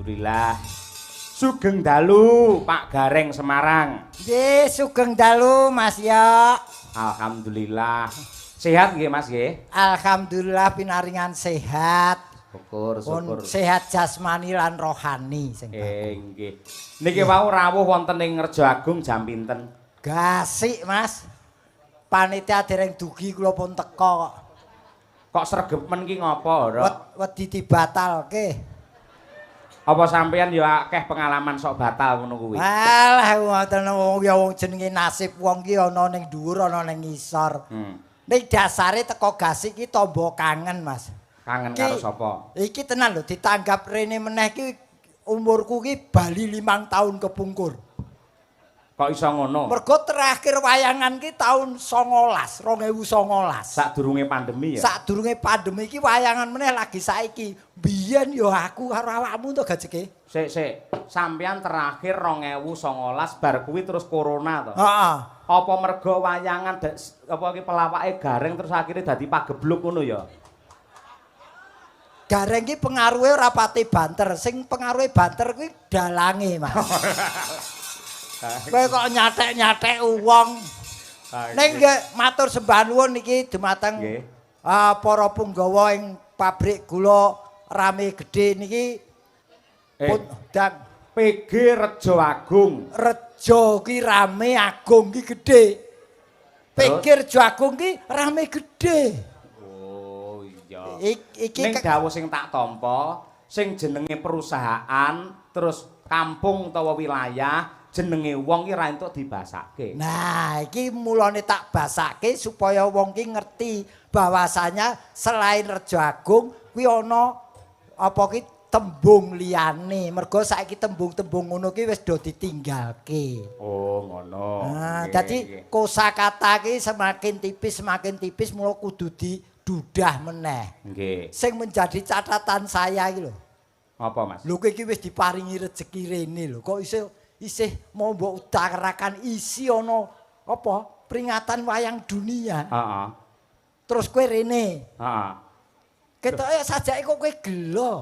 Alhamdulillah. Sugeng dalu Pak Gareng Semarang. Nggih, sugeng dalu Mas ya. Alhamdulillah. Sehat nggih Mas nggih? Alhamdulillah pinaringan sehat. Syukur. Sehat jasmani lan rohani sing nggih. Niki wau rawuh wonten ing Rejo Agung jam pinten? Gasik, Mas. Panitia dereng dugi kula pun teka kok. Kok sregepen ki ngopo, Rok? Wedi dibatalke. Apa sampeyan ya akeh pengalaman sok batal ngono kuwi? Alah ngoten wong jenenge nasib wong ki ana ning dhuwur ana ning ngisor. Ning dasare teko gasik ki tamba kangen, Mas. Kangen karo sapa? Iki tenan lho ditanggap rene meneh ki umurku ki bali 5 tahun kepungkur. Kok iso ngono? Mergo terakhir wayangan ki tahun 2019. Sadurunge pandemi ya? Sadurunge pandemi ki wayangan meneh lagi saiki. Biyen yo aku karo awakmu to gajeke. Sik. Sampeyan terakhir 2019 bar kuwi terus corona to? Heeh. Apa mergo wayangan apa ki pelawake Gareng terus akhirnya dadi pagebluk ngono ya? Gareng ki pengaruhe ora pati banter. Sing pengaruhe banter kuwi dalange, Mas. Kowe kok nyatek-nyatek wong. Ning nggih matur sembah nuwun niki dumateng para punggawa ing pabrik gula Rame Gedhe niki dan PG Rejo Agung. Rejo ki Rame Agung ki gedhe. PG Rejo Agung ki Rame Gedhe. Oh iya. Iki ning dawuh sing tak tampa, sing jenenge perusahaan terus kampung utawa wilayah jenenge wong ki ra entuk dibasake. Nah, iki mulane tak basake supaya wong ki ngerti bahwasanya selain Rejo Agung kuwi ana apa ki tembung liyane. Mergo saiki tembung-tembung ngono ki wis do ditinggalke. Oh, ngono. Nah, dadi kosakata ki semakin tipis mula kudu didudah meneh. Nggih. Sing menjadi catatan saya iki lho. Apa, Mas? Lho kowe iki wis diparingi rejeki rene lho. Kok isih mau mbok utarakan isi ana apa peringatan wayang dunia. Heeh. Terus kowe rene. Heeh. Ketoke sajake kok kowe gelo.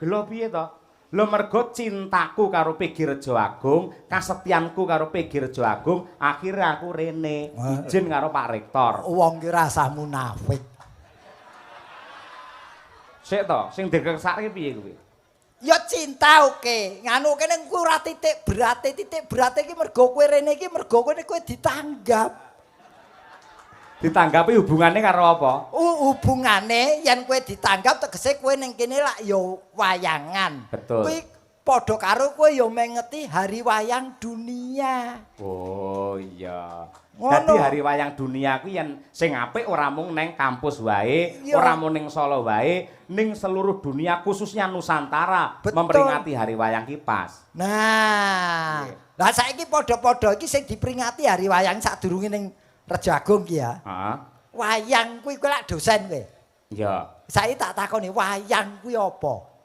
Gelo piye to? Lho mergo cintaku karo PG Rejo Agung, kasetyanku karo PG Rejo Agung, akhirnya aku rene izin karo Pak Rektor. Wong ki rasah munafik. Sik to, sing dikersake piye kuwi? Ya cinta oke. Nganu kene ku ora titik berate iki mergo kowe rene iki mergo kowe ditanggap. Ditanggapi hubungannya karo apa? Hubungane yen kowe ditanggap tegese kowe ning kene lak ya wayangan. Betul. Kuwi padha karo kowe ya mengeti hari wayang dunia. Oh iya. Ngono. Dadi hari wayang dunia kuwi yen sing apik ora mung ning kampus wae, ora mung ning Solo wae, ning seluruh dunia khususnya Nusantara. Betul. Memperingati hari wayang ki pas. Nah, lah saiki padha-padha iki sing diperingati hari wayang sadurunge ning Rejo Agung ki ya. Heeh. Wayang kuwi kowe lak dosen kowe. Iya. Saiki tak takoni wayang kuwi apa?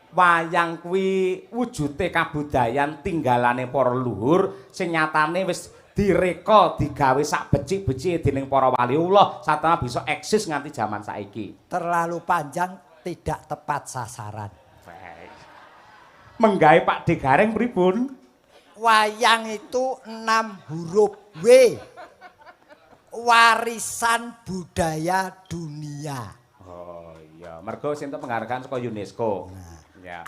Wayang kuwi wujude kabudayan tinggalane para luhur sing nyatane wis direka digawe sak becik-becike dening para waliullah satana bisa eksis nganti jaman saiki. Terlalu panjang tidak tepat sasaran. Menggawe Pak D Gareng pripun? Wayang itu 6 huruf W. Warisan budaya dunia. Oh iya, mergo sing entuk penghargaan saka UNESCO. Nah. Ya.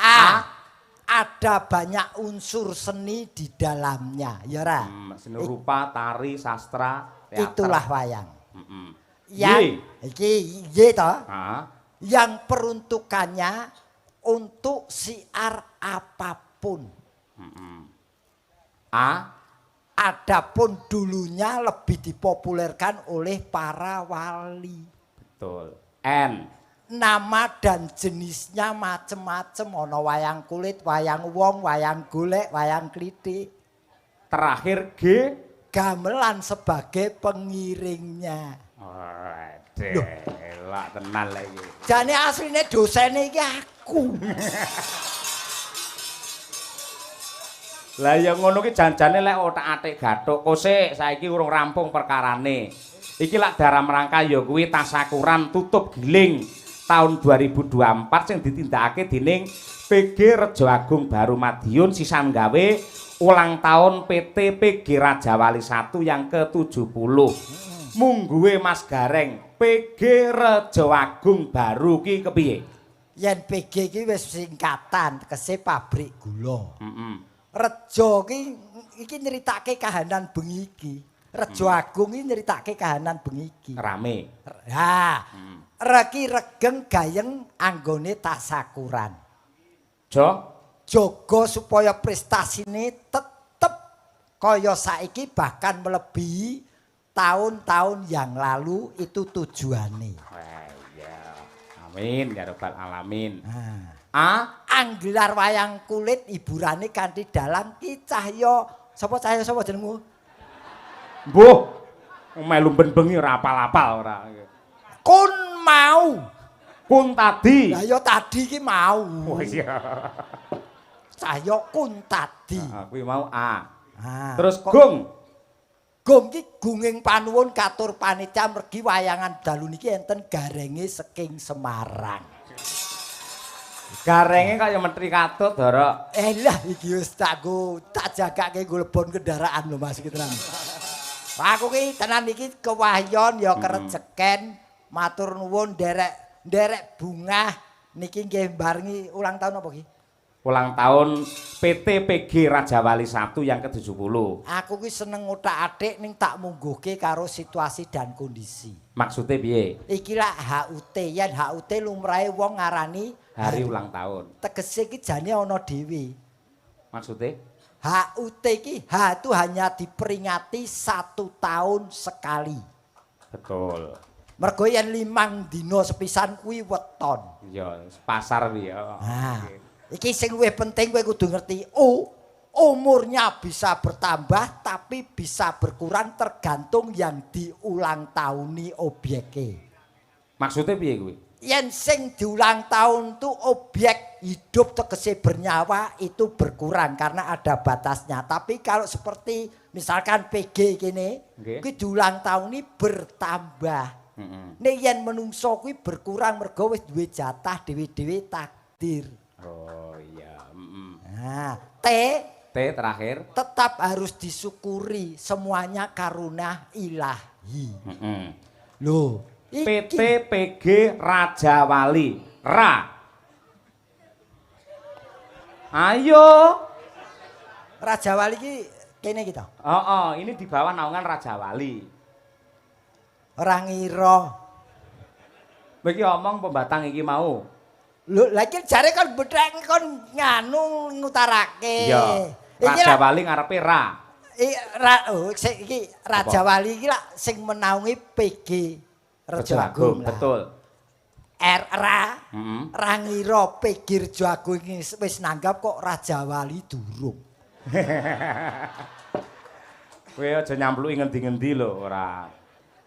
Ada banyak unsur seni di dalamnya, ya ra? Seni rupa, tari, sastra, teater. Itulah wayang. Yang iki to. Yang peruntukannya untuk siar apapun. Adapun dulunya lebih dipopulerkan oleh para wali. Betul. N. Nama dan jenisnya macem-macem. Ono wayang kulit, wayang wong, wayang golek, wayang klitik. Terakhir G. Gamelan sebagai pengiringnya. Delak tenan lagi. Jane asline dosen iki aku. Lah ya ngono ki janjane lek otak-atik gathuk. Kosek saiki urung rampung perkarane. Iki lak dalam rangka ya kuwi tasakuran tutup giling tahun 2024 sing ditindakake dening PG Rejo Agung Baru Madiun sisan gawe ulang tahun PT PG Rajawali 1 yang ke-70. Mungguhe Mas Gareng, PG Rejo Agung Baru ki kepiye? Yen PG ki wis singkatan tegese pabrik gula. Heeh. Rejo iki nyeritake kahanan bengi iki. Rejo Agung iki nyeritake kahanan bengi iki. Rame. Ha. Reki regeng gayeng anggone tasakuran. Jaga supaya prestasine tetep kaya saiki bahkan melebihi tahun-tahun yang lalu itu tujuane. Ya. Amin ya rabbal alamin. Anggelar wayang kulit hiburane kanthi dalang ki Cahya sapa jenengmu? Mbuh. Melu ben bengi ora apal-apal ora. Kun mau. Kun tadi. Lah ya tadi ki mau. Oh iya. Cahya kun tadi. Kuwi mau A. Terus Gung. Gung ki gunging panuwun katur panitia mergi wayangan dalu niki enten garenge saking Semarang. Garenge kaya menteri katut, Dara. Lah iki wis tak jagake nggo lebon kendaraan lho Mas iki tenan. Aku ki tenan iki kewahyon ya kerejeken matur nuwun nderek bungah niki nggih barengi ulang tahun apa ki? Ulang tahun PT PG Rajawali 1 yang ke-70. Aku ki seneng ngotak-atik ning tak mungguhke karo situasi dan kondisi. Maksudnya piye? Iki lah HUT, yen HUT lumrahe wong ngarani hari ulang tahun. Tegese ki jane ana dhewe. Maksudnya? HUT ki H itu hanya diperingati 1 tahun sekali. Betul. Mergo yen 5 dina sepisan kuwi weton. Iya, pasar piye. Iki sing luwih penting kowe kudu ngerti. Umurnya bisa bertambah tapi bisa berkurang tergantung yang diulang tahuni objeke. Maksudnya piye kuwi? Yen sing diulang tahun tuh objek hidup tegese bernyawa itu berkurang karena ada batasnya. Tapi kalau seperti misalkan PG kene, kuwi diulang tahun ini bertambah. Nek yen menungso kuwi berkurang mergo wis duwe jatah dhewe-dhewe takdir. Oh iya, T terakhir tetap harus disyukuri semuanya karunia ilahi. Loh, PT PG Rajawali Ra. Ayo. Rajawali ki kene kita. Ini di bawah naungan Rajawali. Ora ngira. Iki omong pembatang iki mau. Lho, lagi jare kon bedhek kon nganu ngutarake. Iya. Rajawali ngarepe Ra. Iki Rajawali iki lak sing menaungi PG Rejo Agung. Betul. Ra ngira PG Rejo Agung iki wis nanggap kok Rajawali durung. Kowe aja nyambluki ngendi-ngendi lho ora.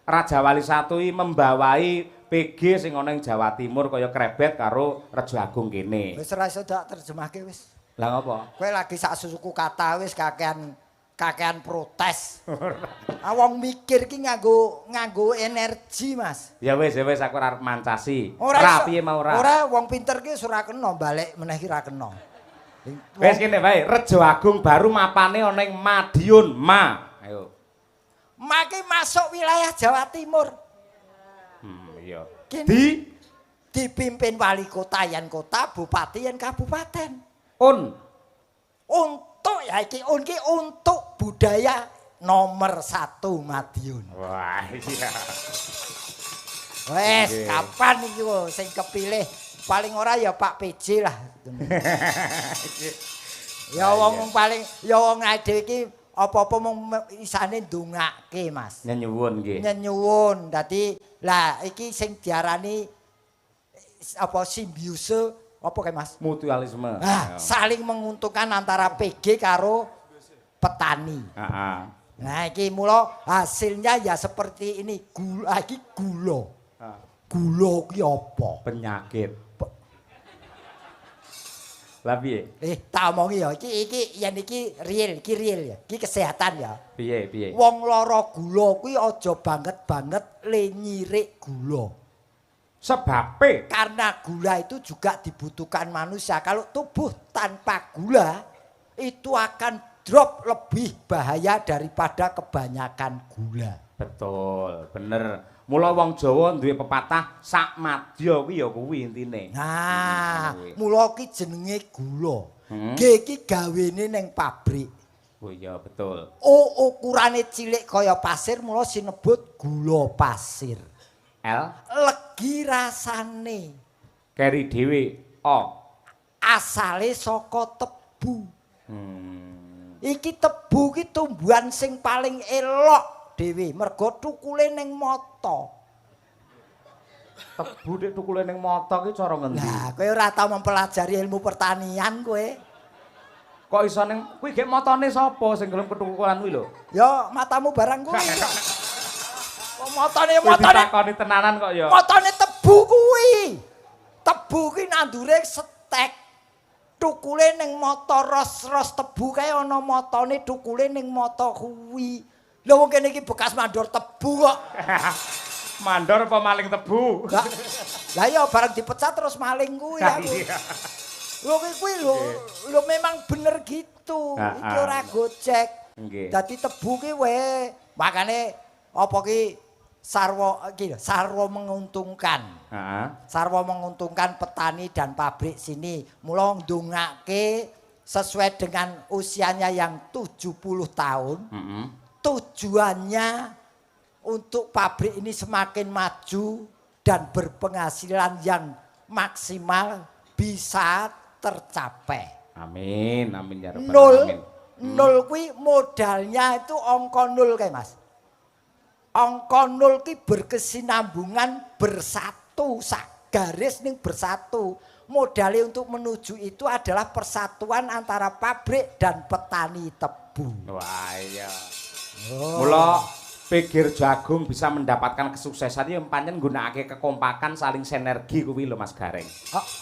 Rajawali 1 iki membawai PG sing ana ing Jawa Timur kaya krebet karo Rejo Agung kene. Wis ora iso dak terjemahke wis. Lah ngopo? Kowe lagi sak suku kata wis kakean protes. Wong mikir ki nganggo energi, Mas. Ya wis aku ora arep mancasi. Ora piye mau ora? Ora wong pinter ki ora kena balik meneh ki ora kena. Wis kene wae, Rejo Agung Baru mapane ana ing Madiun, Ayo. Maki masuk wilayah Jawa Timur. Iya. Dipimpin wali kota yen kota, bupati yen kabupaten. Untuk ya iki untuk budaya nomor 1 Madiun. Wah, iya. Wes, kapan iki sing kepilih? Paling ora ya Pak PJ lah. Ya wong paling ya wong dhewe iki apa-apa mung isane ndongake, Mas. Nyenyuwun nggih. Nyenyuwun. Dadi lah iki sing diarani apa simbiose apa kae, Mas? Mutualisme. Saling menguntungkan antara PG karo petani. Nah, iki mula hasilnya ya seperti ini. Gula iki gula. Gula ki apa? Penyakit. Lah piye? Tak omongi ya, iki yen iki real ya. Iki kesehatan ya. Piye? Wong lara gula kuwi aja banget le nyirik gula. Sebabe karena gula itu juga dibutuhkan manusia. Kalau tubuh tanpa gula itu akan drop lebih bahaya daripada kebanyakan gula. betul, bener. Mula wong Jawa duwe pepatah sak madya kuwi ya kuwi intine. Nah, mula ki jenenge gula. G iki gawene ning pabrik. Oh iya betul. Ukurane cilik kaya pasir mula sinebut gula pasir. L Legi rasane. keri dhewe O. Asale saka tebu. Iki tebu ki tumbuhan sing paling elok dhewe mergo tukule ning mata. Tebu nek tukule ning mata ki cara ngendi? Lah, kowe ora tau mempelajari ilmu pertanian kowe. Kok iso ning kuwi gek matane sapa sing gelem ketukulan kuwi lho? Ya matamu barang kuwi. Kok matane Ditakoni tenanan kok ya. matane tebu kuwi. Tebu ki nandure setek. Tukule ning mata ros-ros tebu kae ana matane tukule ning mata kuwi. Lha wong kene iki bekas mandor tebu kok. Mandor apa maling tebu? Lah ya barang dipecat terus maling kuwi aku. Lho kuwi lho memang bener gitu. Iki ora gojek. Nggih. Dadi tebu ki wae. Makane apa ki sarwa iki sarwa menguntungkan. Heeh. Sarwa menguntungkan petani dan pabrik sini. Mula ndongake sesuai dengan usianya yang 70 tahun. Tujuannya untuk pabrik ini semakin maju dan berpenghasilan yang maksimal bisa tercapai. Amin, amin ya rabbal Nol, alamin. nol kuwi modalnya itu angka nol kayak Mas. Angka nol ki berkesinambungan bersatu, sak garis ning bersatu. Modalnya untuk menuju itu adalah persatuan antara pabrik dan petani tebu. Wah iya. Mula pikir jagung bisa mendapatkan kesuksesan ya pancen nggunakake kekompakan saling sinergi kuwi lho Mas Gareng.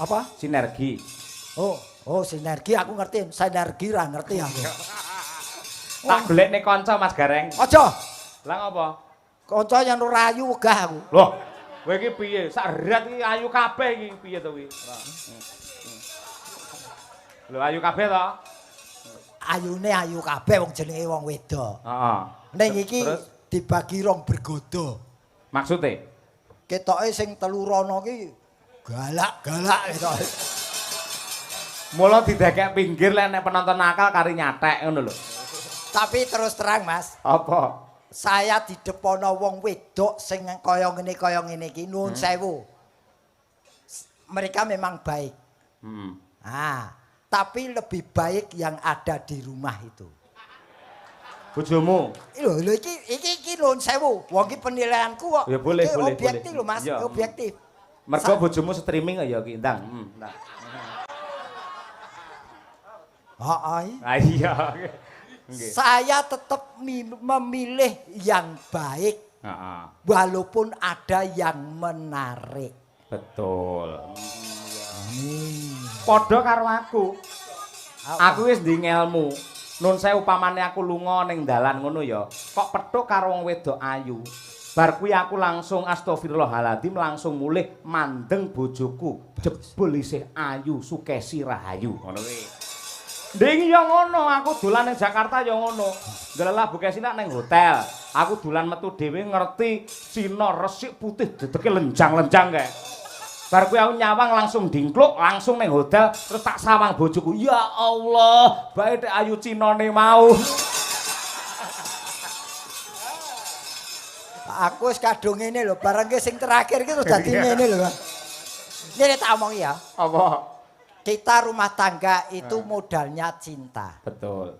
Apa? Sinergi. Oh sinergi aku ngerti, sinergi ra ngerti aku. Tak golekne kanca Mas Gareng. Aja. Lah ngopo? Kanca yang rayu wegah aku. Loh, kowe iki piye? Sak rat iki ayu kabeh iki piye to kuwi? Lho ayu kabeh to? Ayune ayu kabeh wong jenenge wong wedok. Heeh. Ning iki Terus? dibagi rong bergodo. Maksude? Ketoke sing telu rono ki galak-galak ketoke. Mula didekek pinggir lek nek penonton nakal kari nyatek ngono lho. Tapi terus terang Mas, Apa? saya di depono wong wedok sing kaya ngene iki nuwun sewu. Mereka memang baik. Tapi lebih baik yang ada di rumah itu. Bojomu? Lho iki nuwun sewu. Wong iki penilaianku kok. Ya boleh, Iki boleh, objektif boleh. lho Mas, Ya. objektif. Mergo bojomu streaming ya ki ndang. Nah. Ah iya. Nggih. Saya tetap memilih yang baik. Heeh. Walaupun ada yang menarik. Betul. Padha karo aku. Aku wis nding ilmu. Nun sewu upamane aku lunga ning dalan ngono ya, kok petuk karo wong wedok ayu. Bar kuwi aku langsung astagfirullahaladzim langsung mulih mandeng bojoku. Jebul isih ayu, sukesi rahayu. Ngono kuwi. Nding ya ngono, aku dolan ning Jakarta ya ngono. Ndelalah Bu Kesi ning hotel. Aku dolan metu dhewe ngerti Cina resik putih dedeke lenjang-lenjang kae. Bar kuwi aku nyawang langsung dingkluk, langsung ning hotel terus tak sawang bojoku. Ya Allah, bae tek ayu Cinane mau. Aku wis kadung ngene lho, bareng ki sing terakhir ki terus dadi ngene lho. Ngene tak omong ya. Apa? Kita rumah tangga itu modalnya cinta. Betul.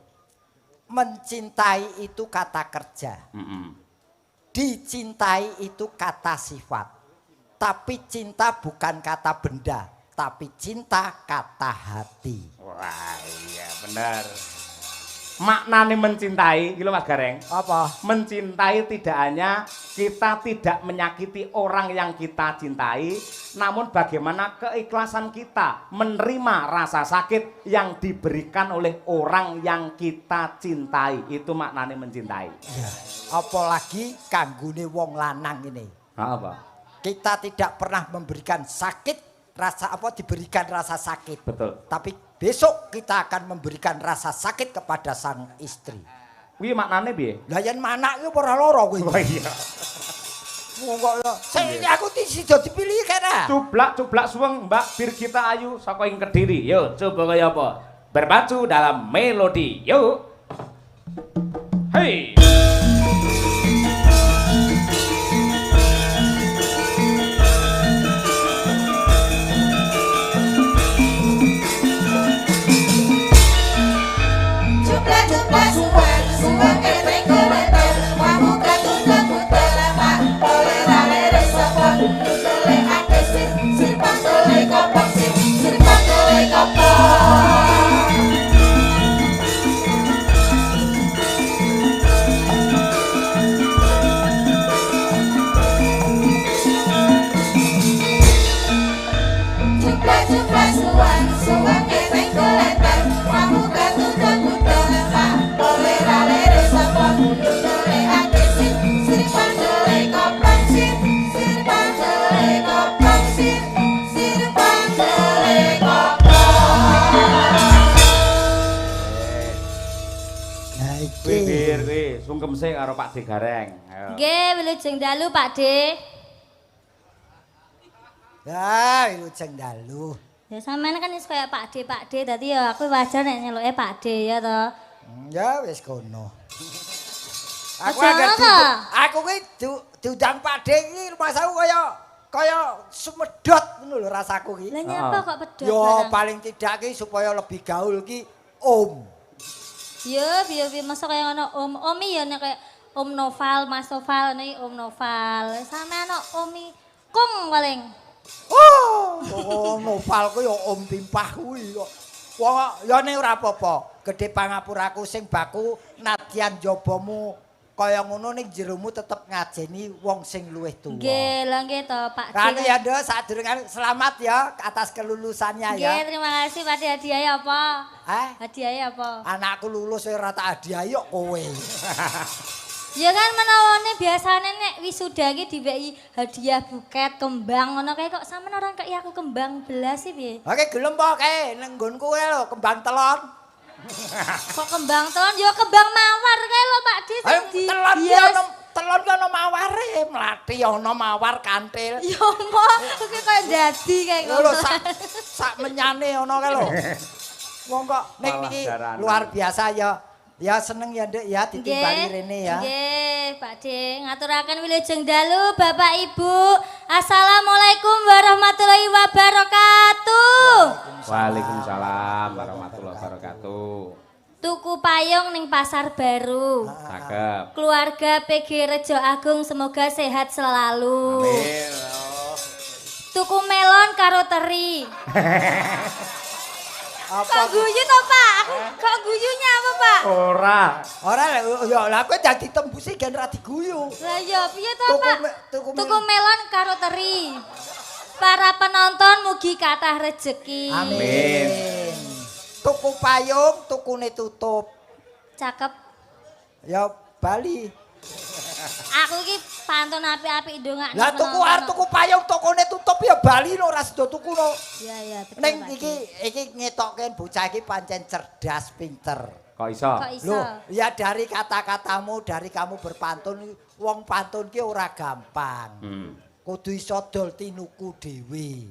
Mencintai itu kata kerja. Dicintai itu kata sifat. Tapi cinta bukan kata benda, tapi cinta kata hati. Wah, iya benar. Maknane mencintai, gitu Mas Gareng. Apa? Mencintai tidak hanya kita tidak menyakiti orang yang kita cintai, namun bagaimana keikhlasan kita menerima rasa sakit yang diberikan oleh orang yang kita cintai. Itu maknane mencintai. Ya. Apalagi kanggone wong lanang ini. Apa? kita tidak pernah memberikan sakit rasa apa diberikan rasa sakit. Betul. Tapi besok kita akan memberikan rasa sakit kepada sang istri. Kuwi maknane piye? Lah yen manak ki ora lara kuwi. Oh iya. Kok ya. Saiki aku sida dipilih kene. Cublak suweng Mbak Birgita Ayu saka ing Kediri. Yo, coba kaya apa? Berpacu dalam melodi. Yuk. Hei. Cuplak suweng suweng keteng keteng wamuka tunggang putela pak oleh rale sopon tele ake sir pantole kopok sir pantole kopok cuplak suweng suweng keteng keteng wamuka tunggang putela pak oleh rale sopon tele ake sir pantole kopok sir pantole kopok sir pantole kopok. Nah Kuwi iki. kuwi sungkem sik karo Pak De Gareng. Ayo. Nggih, wilujeng dalu Pak De. Ya, wilujeng dalu. Ya sampean kan wis kaya Pak De dadi ya aku wajar nek nyeluke Pak De ya to. Ya wis kono. Aku Aja agak apa? aku ki diundang Pak De iki masaku kaya sumedot ngono lho rasaku ki. Lah nyapa kok pedhot Yo barang? paling tidak ki supaya lebih gaul ki Om. Ya, biar masa kaya ngono Omi ya nek kaya Om Noval, Mas Noval nek Om Noval. Sampean Omi Kung paling. Oh, noval ku ya Om Pimpah kuwi kok. Wong ya ning ora apa-apa. Gedhe pangapuraku sing baku nadyan jabamu kaya ngono ning jeromu tetep ngajeni wong sing luwih tuwa. Nggih, lah nggih to Pak De. Kan ya Nduk, sadurunge selamat ya atas kelulusannya Nggih, ya. terima kasih Pak De hadiahnya apa? Hadiahnya apa? Anakku lulus ora tak hadiah kok kowe. Ya kan menawane biasane nek wisuda ki diweki hadiah buket kembang ngono kae kok sampean ora kei aku kembang belas sih piye? Oke gelem po kae ning nggonku kae lho kembang telon. Kok kembang telon ya kembang mawar kae lho Pak De sing di Telon ki hias. ono telon ki ono maware, mlathi ono mawar kantil. Ya mo iki kaya dadi kae Lho ngono. sak menyane ono kae lho. Wong kok ning Malah niki jarane. luar biasa ya. Ya seneng ya Nduk ya ditimbali rene ya. Nggih, Pak De, ngaturaken wilujeng dalu Bapak Ibu. Assalamualaikum warahmatullahi wabarakatuh. Waalaikumsalam warahmatullahi wabarakatuh. Tuku payung ning Pasar Baru. Cakep. Keluarga PG Rejo Agung semoga sehat selalu. Amin. Tuku melon karo teri. Kok guyu to, Pak? Aku kok guyunya apa, Pak? Ora. Ora ya lah kowe dadi tembusi gen ra diguyu. Lah ya piye to, Pak? tuku Tuku melon karo teri. Para penonton mugi kathah rejeki. Amin. Tuku payung, tukune tutup. Cakep. Ya Bali. Aku iki pantun apik-apik ndongakno. Lah tuku payung, tukune tutup ya Bali lho ora sida tuku no. Iya iya betul. Ning Pak. iki ngetokke bocah iki pancen cerdas, pinter. Kok iso? Kok iso? Loh, ya dari kata-katamu, dari kamu berpantun, wong pantun ki ora gampang. Kudu iso dol tinuku dhewe.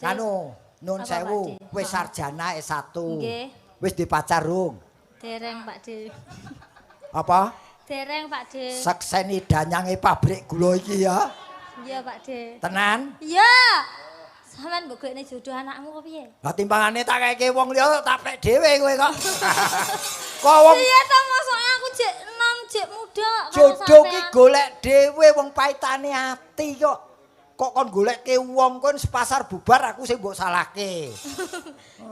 Anu, nun Apa, sewu, Pak De? wis sarjana S1. Nggih. Wis dipacar rung? Dereng Pak De. Apa? Dereng Pak De. Sekseni danyange pabrik gula iki ya. Iya Pak De. Tenan? Iya. Sampeyan mbok golekne jodoh anakmu kok piye? Lah timbangane tak keke wong liya tak pek dhewe kowe kok. Kok wong Iya to mosok aku jek enom jek muda karo jodoh ki sampean. golek dhewe wong paitane ati kok. Kok kon golekke wong kon sepasar bubar aku sing mbok salahke.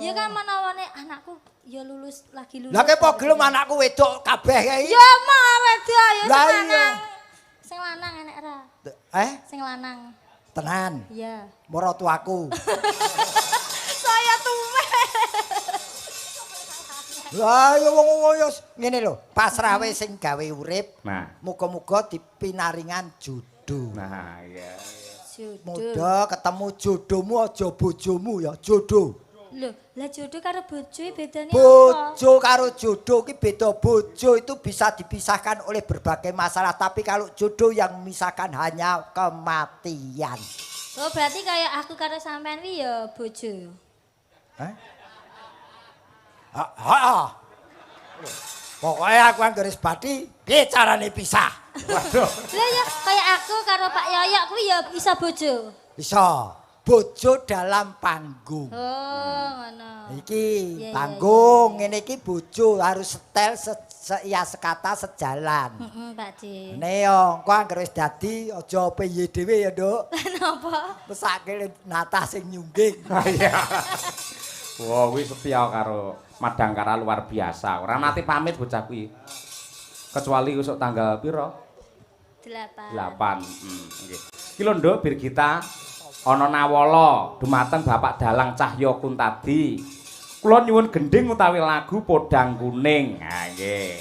Ya kan menawane anakku ya lulus lagi lulus. Lah kepo gelem anakku wedok kabeh kae. Ya mau wedok ya Lah sing iya. lanang. Sing lanang enek ra? Sing lanang. Tenan. Iya. Maratuaku. Saya tuwek. Lah ya wong yo ngene lho, pasrah wae sing gawe urip. Nah. Muga-muga dipinaringan jodoh. Nah, iya. muda ketemu jodohmu aja bojomu ya, jodoh. Lho, lah jodoh karo bojo bedane apa? Bojo karo jodoh ki beda. Bojo itu bisa dipisahkan oleh berbagai masalah, tapi kalau jodoh yang memisahkan hanya kematian. Oh, berarti kayak aku karo sampean wi ya bojo. Hah? Pokoknya aku yang garis bati, piye carane pisah? Waduh. Lah ya kayak aku karo Pak Yoyok kuwi ya bisa bojo. Bisa. Bojo dalam panggung. Oh, ngono. Iki Iya, panggung, ngene iki bojo harus setel ya sekata sejalan. Heeh, Pak D. Neo, engko anggere wis dadi aja piye dhewe ya, Nduk. Napa? Mesake natah sing nyungging. Iya. Wah, kuwi setia karo Madangkara luar biasa. Ora nate pamit bocah kuwi. Kecuali usuk tanggal pira? 8. 8. Nggih. Iki lho Nduk Birgita ana nawala dumateng Bapak Dalang Cahya Kuntadi. Kula nyuwun gending utawi lagu Podang Kuning. Ha nggih.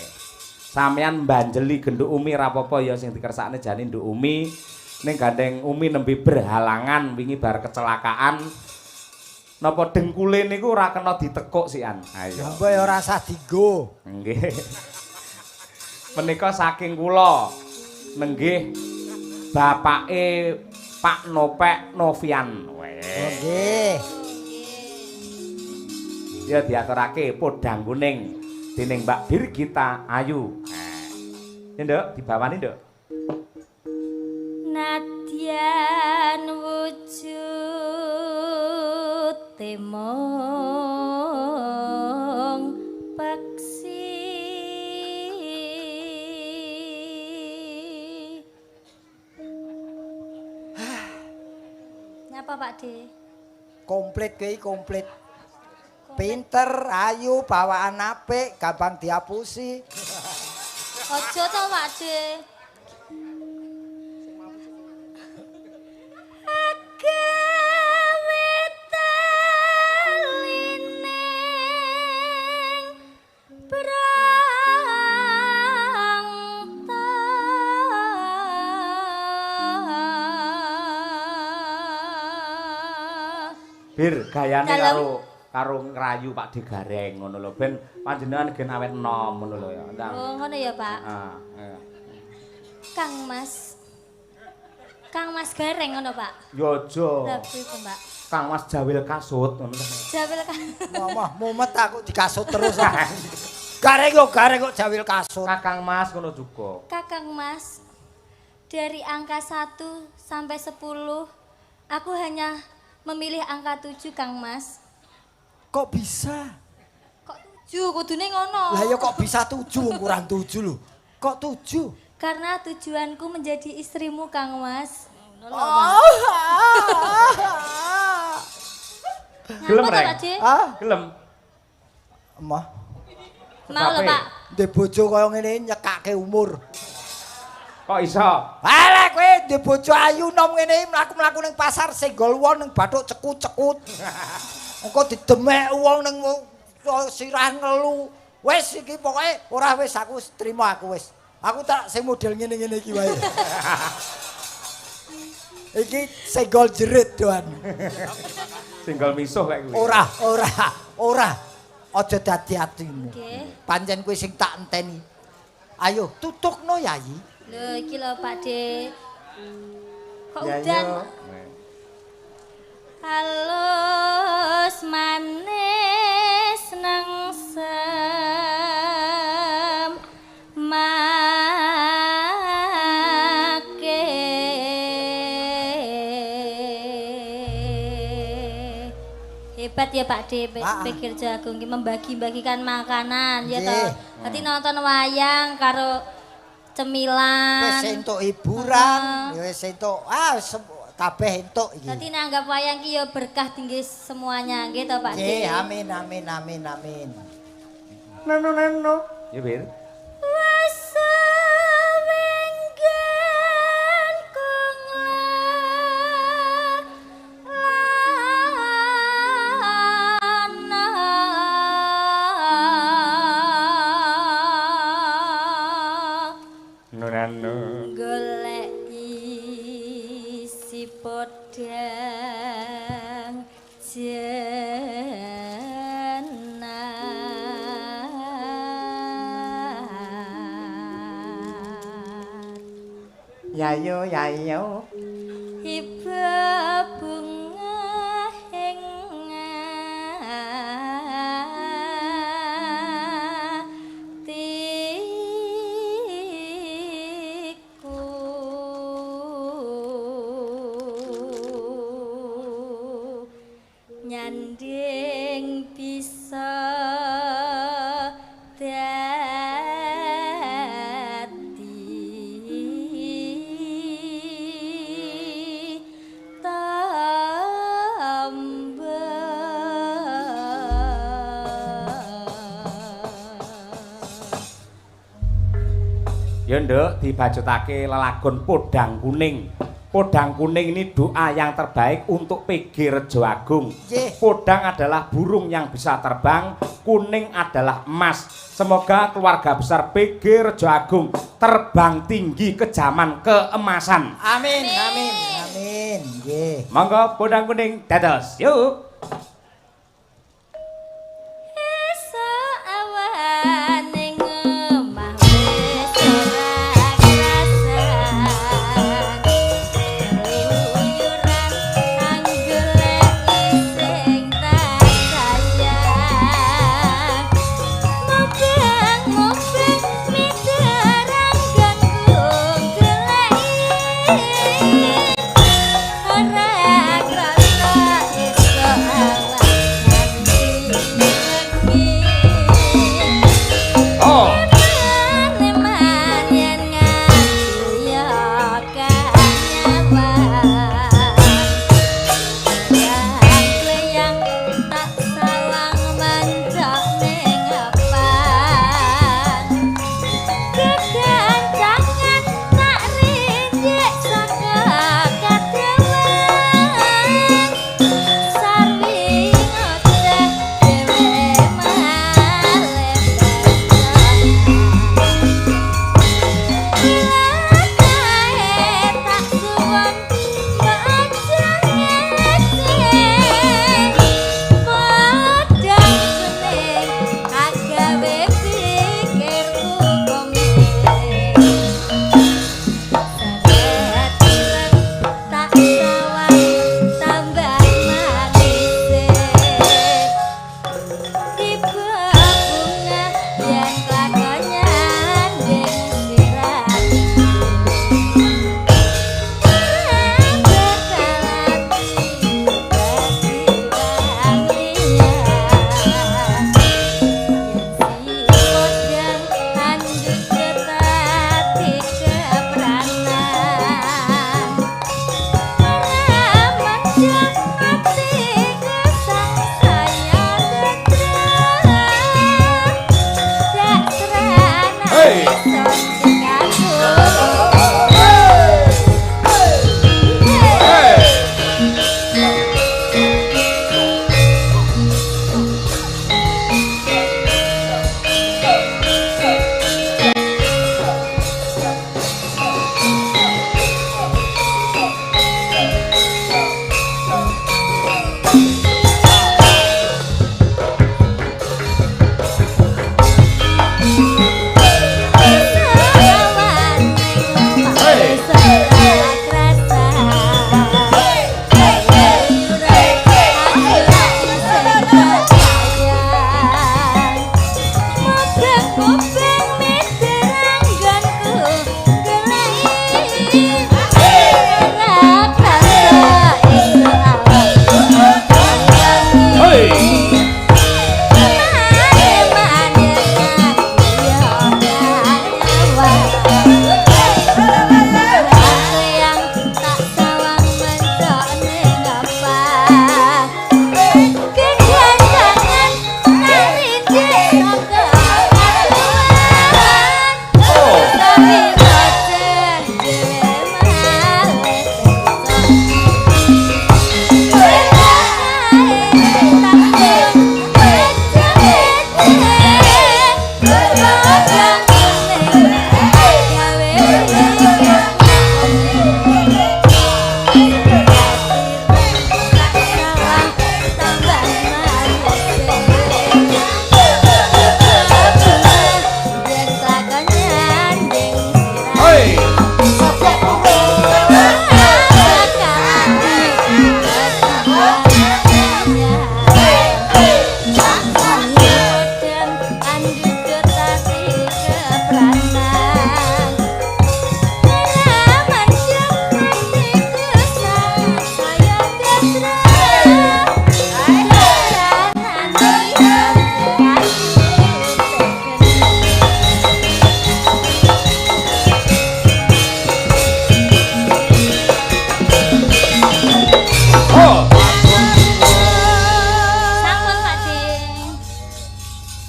Sampeyan mbanjeli genduk Umi rapopo ya sing dikersakne jane Nduk Umi. Ning gandeng Umi nembe berhalangan wingi bar kecelakaan. Napa dengkule niku ora kena ditekuk sikan. Ayo. Mbok ya ora usah dienggo. Nggih. Menika saking kula nenggih bapake Pak Nopek Novian. Nggih. Ya diaturake Podang Kuning dening Mbak Birgita Ayu. Ya Nduk, dibawani Nduk. Nadyan wujud temong peksi Nyapa Pak D? Komplit kuwi komplit. Pinter, ayu, bawaan apik, gampang diapusi. Ojo to Pak D. Agawe talining Bir gayane Dalem. karo ngrayu Pak D Gareng ngono lho ben panjenengan gen awet enom ngono lho ya. Oh, ngono ya, Pak. Iya. Kang Mas Gareng ngono, Pak. Yo aja. Lah pripun, Pak? Kang Mas Jawil Kasut ngono. Jawil Kang. Momah mumet aku dikasut terus. Gareng kok jawil kasut. Kakang Mas ngono juga. Kakang Mas, dari angka 1 sampai 10, aku hanya memilih angka 7, Kang Mas. Kok bisa? Kok 7? Kudune ngono. Lah ya kok bisa 7 kurang 7 lho. Kok 7? Karena tujuanku menjadi istrimu, Kang Mas. Gelem, Nyapa to, Reng? Pak D? Ah, Gelem. emah. Mau lho, Pak. Ndek bojo kaya ngene nyekake umur. Kok iso? Alah kowe ndek bojo ayu nom ngene mlaku-mlaku ning pasar senggol wong ning bathuk cekut-cekut. Engko didemek wong ning sirah ngelu. Wis iki pokoke ora wis aku trima aku wis. Aku tak sing model ngene-ngene iki wae. Iki senggol jerit doan. Singgol misuh kayak kuwi. Ora. Aja dadi atimu. Nggih. Pancen kowe sing tak enteni. Ayo tutukno Yayi. Lho iki lho Pak D. Kok Ya, udan? yo. Halus manis nengsem make hebat ya Pak D pikir jagung ki membagi-bagikan makanan ya toh. Nggih. Nanti nonton wayang karo cemilan. Wis entuk hiburan, ya wis entuk kabeh entuk iki. Dadi nanggap wayang ki ya berkah tinggi semuanya nggih to Pak D. Nggih, amin. Nano. Ya Bir. Wasawenggan kung Nano. golek siput Yayo yayo. Iba bunga ing atiku nyanding bisa Ya nduk dibajutake lelagon Podang Kuning. Podang Kuning ini doa yang terbaik untuk PG Rejo Agung. Podang adalah burung yang bisa terbang, kuning adalah emas. Semoga keluarga besar PG Rejo Agung terbang tinggi ke zaman keemasan. Amin, amin, amin. Nggih. Monggo Podang Kuning dados. Yuk. Esok awan ning omah wis ora krasan uyuran anggelek sing tak sayang mobeng-mobeng miderang ganggung gelek ora krasa esok awan nganti wengi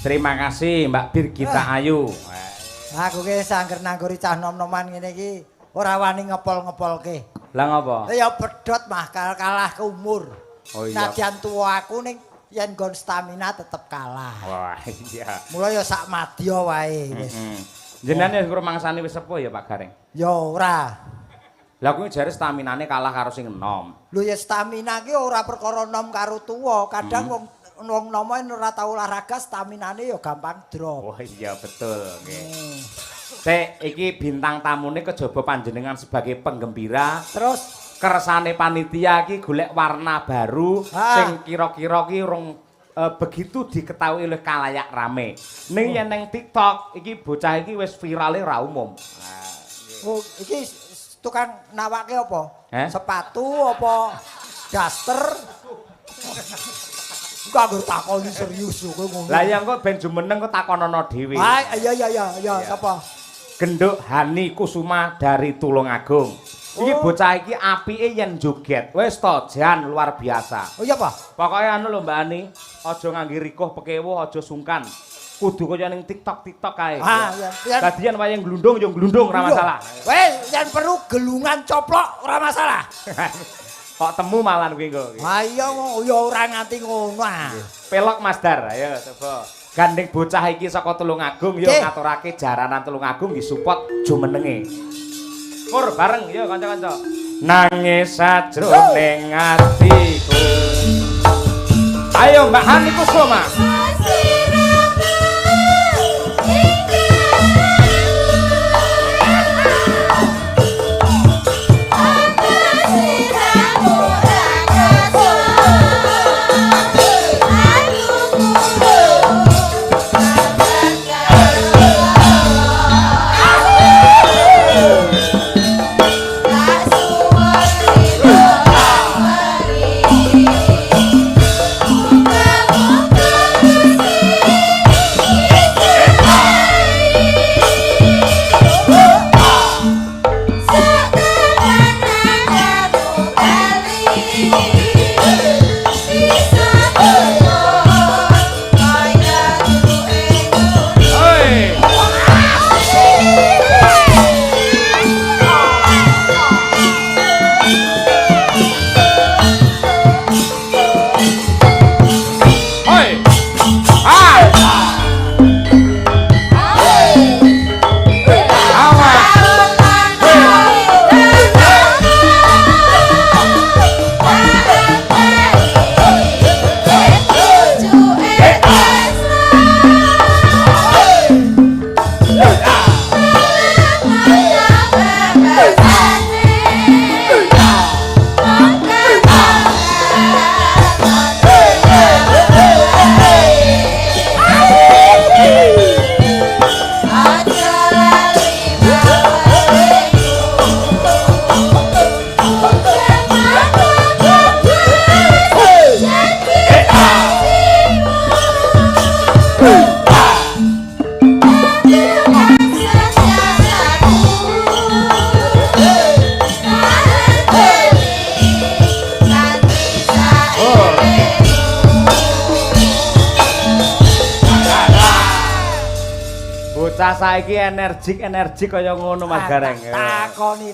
Terima kasih Mbak Birgita Ayu. Aku ki sangger nangguri cah nom-noman ngene iki ora wani ngepol-ngepolke. Lah ngapa? Ya pedhot mah kalah ke umur. Oh iya. Nadyan tuwa aku ning yen nggon stamina tetep kalah. Wah, iya. Mula ya sak madya wae wis. Jenengan wis mangsane wis sepuh ya Pak Gareng? Ya ora. Lah kuwi jare staminane kalah karo sing enom. Lho ya stamina ki ora perkara nom karo tuwa. Kadang wong nom ora tau olahraga staminane ya gampang drop. Oh iya betul nggih. Sik iki bintang tamune kejaba panjenengan sebagai penggembira. Terus Kersane panitia iki golek warna baru sing kira-kira ki rong begitu diketahui oleh kalayak rame. Ning yen ning TikTok iki bocah iki wis virale ra umum. oh iki tukang nawake apa? Sepatu apa daster? Enggak nggo takoni serius kowe ngono. Lah ya engko ben jumeneng kok takonono dhewe. Ah iya sapa? Genduk Hani Kusuma dari Tulungagung. Iki bocah iki apike yen joget. Wis to jan luar biasa. Oh iya Pak. Pokoke anu lho Mbak Ani, aja ngangge rikuh pekewo, aja sungkan. Kudu kaya ning TikTok kae. Ah iya. Dadi yen wayang glundung yo glundung ora masalah. Wes yen perlu gelungan coplok ora masalah. Kok temu malan kuwi engko. Ha iya ya ora nganti ngono ah. Pelok Mas Dar, ayo coba. Gandeng bocah iki saka Tulungagung yo ngaturake jaranan Tulungagung nggih support jumenenge. Pur bareng yo kanca-kanca. Nangis sajroning atiku. Ayo Mbak Hani Kusuma. Bocah saiki energik kaya ngono Mas Gareng. Takoni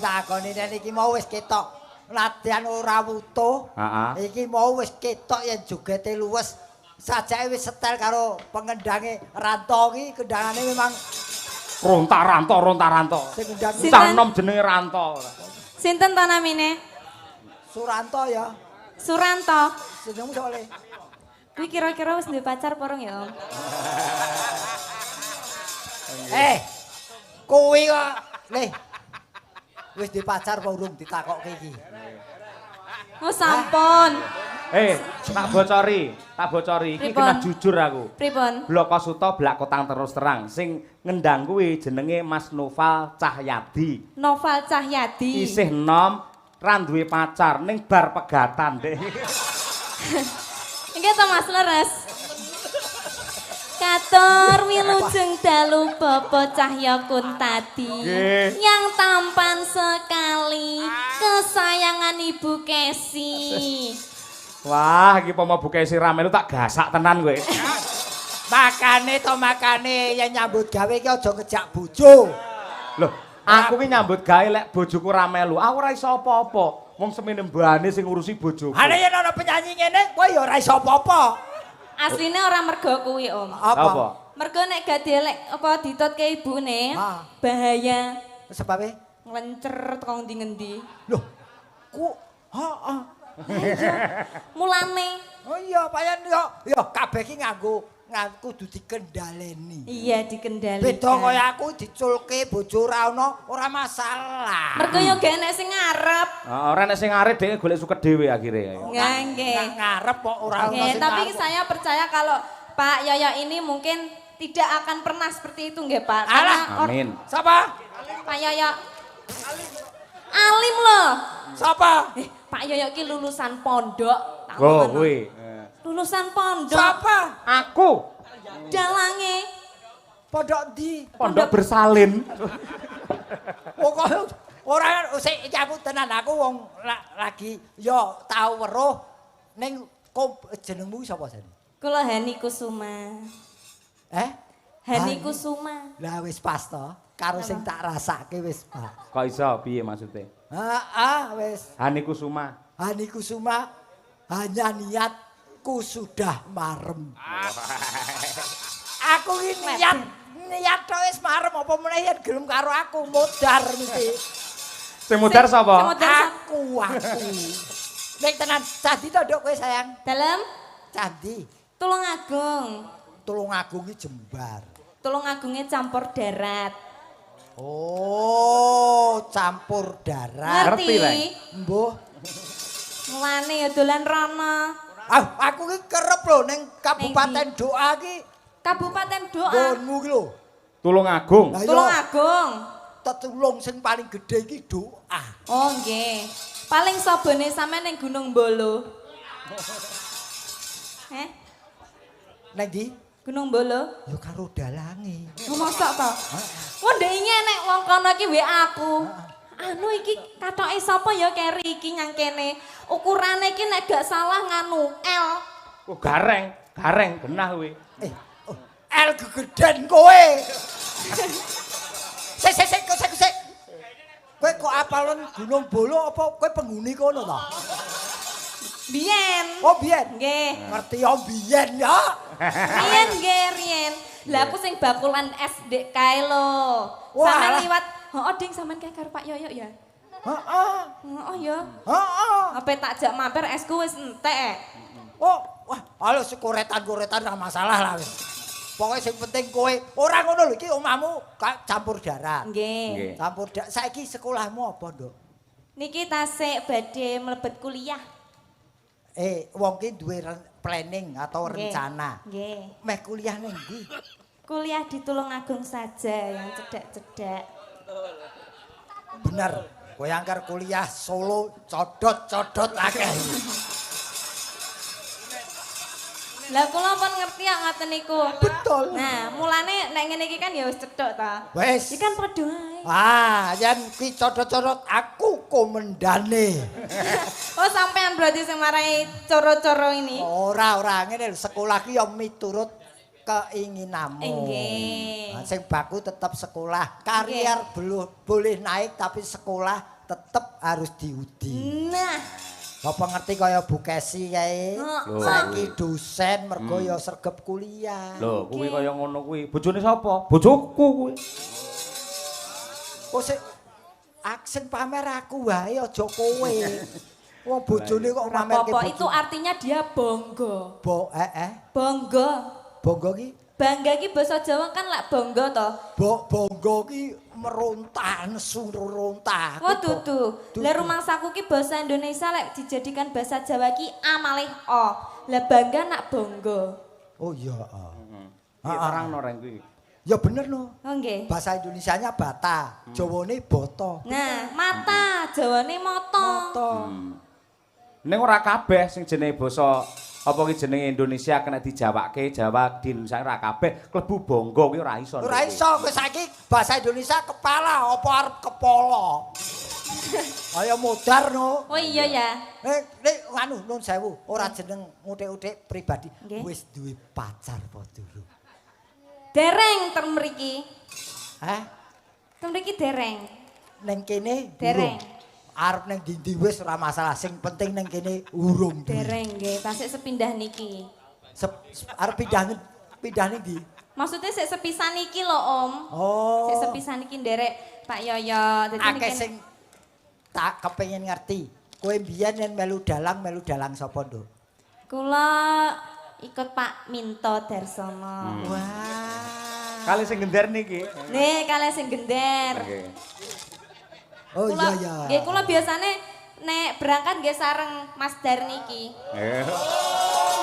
nek iki mau wis ketok latihan ora wutuh. Iki mau wis ketok yen jogete luwes. Sajake wis setel karo pengendange Ranto iki kendangane memang Ronta-ranto. Sing ngendang Cah nom jenenge Ranto. Sinten ta namine? Suranto ya. Suranto. Jenengmu sole. Kuwi kira-kira wis duwe pacar porong ya, Om? Kuwi kok wis di pacar apa urung ditakokke iki? Oh sampun. Tak bocori. Iki kena jujur aku. Pripun? Blok Suto blak kotang terus terang. Sing ngendang kuwi jenenge Mas Noval Cahyadi. Noval Cahyadi. Isih enom, ra duwe pacar ning bar pegatan, Dek. Iki to Mas Leres. Katur wilujeng dalu Bapa Cahya Kuntadi yang tampan sekali kesayangan Ibu Kesi. Wah, iki pomo Bu Kesi ramelu tak gasak tenan kowe. Makane yen nyambut gawe iki aja ngejak bojo. Loh, aku ki nyambut gawe lek bojoku ra melu. Aku ora iso apa-apa. Wong semene mbane sing ngurusi bojoku. Ana yen ana penyanyi ngene, kowe ya ora iso apa-apa. Asline ora mergo kuwi, Om. Apa? Mergo nek gak dielek apa ditutke ibune, bahaya. Sebabe? Nglencer teko ngendi-ngendi. Loh, ku heeh. Mulane. Oh iya, payan yo kabeh ki nganggo kudu dikendhaleni. Iya, dikendalikan. Beda kaya aku diculke bojo ora ana, ora masalah. Mergo yo gak enek sing ngarep. Ora nek sing arep dhek golek suket dhewe akhire. Nggih. Ngarep kok ora ana sing Tapi ngarep. saya percaya kalau Pak Yoyo ini mungkin tidak akan pernah seperti itu nggih, Pak. Alah, amin. Sapa? Pak Yoyo. Alim loh. Sapa? Pak Yoyo ki lulusan pondok. Tak Oh, ngono. kuwi. Lulusan pondok. Sapa? Aku Dalange. Pondok ndi? pondok bersalin. Pokoke ora sik iki aku tenan aku wong lagi yo tau weruh ning jenengmu sapa jane? Kula Hani Kusuma. Hani Kusuma. Lah wis pas to, karo sing tak rasake wis pas. Kok iso piye maksude? Wis. Hani Kusuma. Hani Kusuma hanya niatku sudah marem. Aku ki niat tok wis marem apa meneh yen gelem karo aku modar mesti. Sing mudar sapa? Aku. Nek tenan candi to nduk kowe sayang. Dalem Candi. Tulungagung. Tulungagung iki jembar. Tulungagungnya campur darat. Oh, campur darat. Ngerti, Bang. Mbuh. Mulane ya dolan rono. Aku ki kerep lho ning Kabupaten Doa ki. Kabupaten Doa. Nggonmu ki lho. Tulungagung. Lah iya, Tulungagung. tetulung sing paling gedhe iki Doa. Oh nggih. Paling sabone sampean ning Gunung Bolo. Nang ndi? Gunung Bolo. Ya karo dalange. Oh mosok to? Wong ndek nek wong kono iki WA aku. Anu iki katoke sapa ya keri iki nyang kene. Ukurane iki nek gak salah nganu L. Oh, gareng genah kuwi. El gegeden kowe. Sik. Kowe kok apalon Gunung Bolo apa kowe penghuni kono to? Biyen. Oh, biyen. Nggih. Ngerti ya biyen ya. Riyen nggih riyen. Lah aku sing bakulan SD kae lho. Wah, Sampeyan alah. liwat, heeh Ding sampean kae karo Pak Yoyo ya. Heeh. Heeh ya. Heeh. Apa tak jak mampir esku wis entek. Oh, wah, halo koretan-koretan ora masalah lah wis. Pokoke sing penting kowe ora ngono lho iki omahmu campur darat. Nggih. Campur darat. Saiki sekolahmu apa, Nduk? Niki tasik badhe mlebet kuliah. Wong ki duwe planning atau Nggih. rencana. Nggih. Meh kuliah ning ndi? Kuliah di Tulungagung saja yang cedak-cedak. Bener. Kowe angker kuliah Solo codot-codot akeh. Lah kula pun ngerti ya ngoten niku. Betul. Nah, mulane nek ngene iki kan ya wis cedhok ta. Wes. Iki kan padha ae. Yen ki codot-codot aku komendane. Oh, sampean berarti sing marai coro-coro ini. Ora ngene lho, sekolah ki ya miturut keinginanmu. Nggih. Nah, sing baku tetap sekolah. Karier boleh naik tapi sekolah tetap harus diudi. Nah, Apa ngerti kaya Bu Kesi kae? Heeh. Saiki dosen mergo ya sregep kuliah. Lho, kuwi kaya ngono kuwi. Bojone sapa? Bojoku kuwi. Kok sing pamer aku wae aja kowe. Wong bojone kok mamerke apa itu artinya dia bonggo. Bonggo. Bonggo. Bonggo ki? Bangga ki basa Jawa kan lak bonggo to. Bonggo ki meronta, nesu meronta. Oh dudu. Lah rumangsaku ki basa Indonesia lek dijadikan bahasa Jawa ki a malih o. Lah bangga nak bonggo. Oh iya. Orang noreng kuwi. Ya bener no. Oh nggih. Bahasa Indonesianya bata, Jawane boto. Nah, mata, Jawane moto. Moto. Ning ora kabeh sing jenenge basa apa ki jenenge Indonesia kena dijawake, Jawa di Indonesia ora kabeh klebu bonggo kuwi ora iso. Ora iso kowe saiki bahasa Indonesia kepala apa arep kepala. Kaya modar no. Oh iya ya. Nek anu nun sewu, ora jeneng uthik-uthik pribadi. Nggih. Wis duwe pacar apa durung? Dereng ten mriki. Hah? Ten mriki dereng. Ning kene Dereng. Arep ning ndi wis ora masalah, sing penting ning kene urung. Dereng nggih, tasik sepindah niki. Arep pindah ning ndi? Maksudnya sik sepisan iki lho, Om. Oh. Sik sepisan iki nderek Pak Yoyo. Dadi Akeh niki sing tak kepengin ngerti. Kowe mbiyen yen melu dalang sapa, Nduk? kula ikut Pak Minto Darsono. Wah. Kali sing gender niki. Nih, kalian sing gender. Oke. Oh Kula, iya ya. nggih kula biasane nek berangkat nggih sareng Mas Dar niki.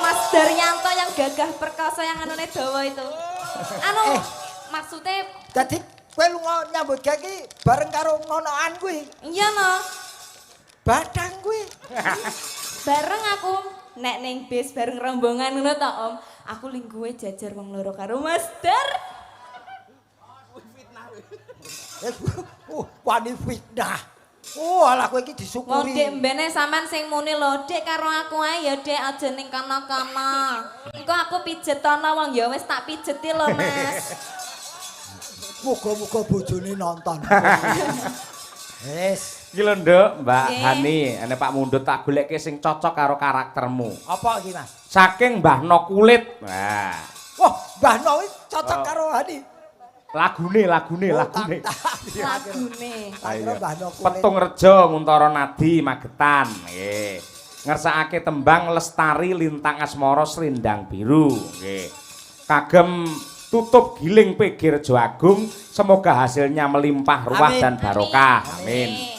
Mas Daryanto yang gagah perkasa yang anune dawa itu. Anu maksudnya Dadi kowe lunga nyambut gawe iki bareng karo ngonoan kuwi. iya no. Batang kuwi. Bareng aku nek ning bis bareng rombongan ngono to Om. Aku lingguhe jajar wong loro karo Mas Dar. Wani fitnah. Oh, alah kowe iki Wong disyukuri. Dek mbene sampean sing muni lho, Dek karo aku ae ya Dek aja ning kono-kono. Engko aku pijetono wong ya wis tak pijeti lho Mas. Muga-muga bojone nonton. Wis. Iki lho Nduk, Mbak Nggih. Hani, ane Pak Mundut tak goleke sing cocok karo karaktermu. Apa iki, Mas? Saking Mbahno Kulit. Nah, Wah, Mbah No iki cocok Oh. karo Hani. lagune. Lagune. Tak kira Mbah No kulit. Petung Rejo Nguntara Nadi Magetan. Nggih. Ngersakake tembang Lestari Lintang Asmara Srindang Biru. Nggih. Kagem tutup giling PG Rejo Agung, semoga hasilnya melimpah ruah Amin. dan barokah. Amin.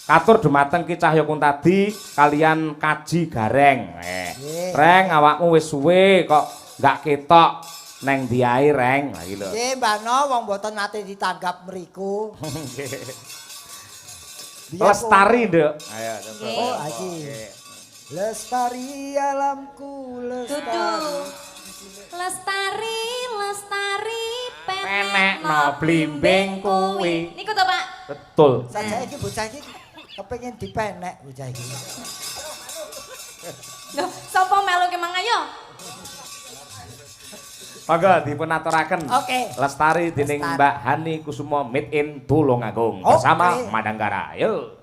Katur dumateng Ki Cahya Kuntadi kalian Kaji Gareng. Nggih. Reng awakmu wis suwe kok gak ketok neng ndi ae Reng. Lah iki lho. Nggih, Mbah No wong mboten nate ditanggap mriku. Biar Lestari, Nduk. Ayo, coba. Nggih. Oh, iki. Lestari alamku lestari. Dudu. Lestari Penekno blimbing kuwi. Niku to, Pak. Betul. Saja iki bocah iki kepengin dipenek bocah iki. Loh, sapa melu ki mang ayo? Monggo dipun aturaken. Oke. Lestari dening Lestari. Mbak Hani Kusumo Made in Tulungagung Oke. bersama Madanggara. Yuk.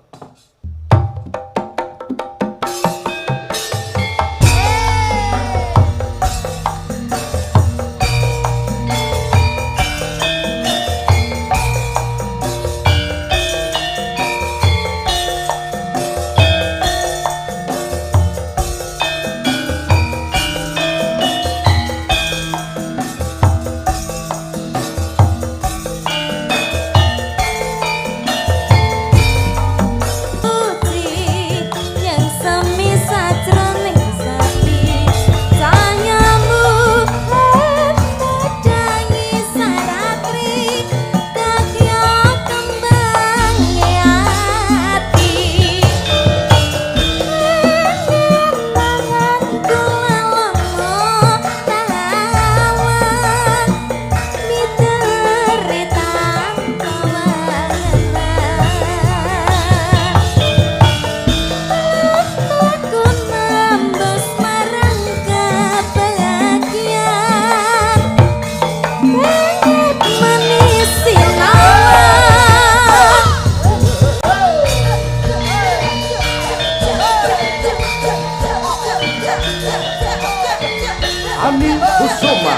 Hani Kusuma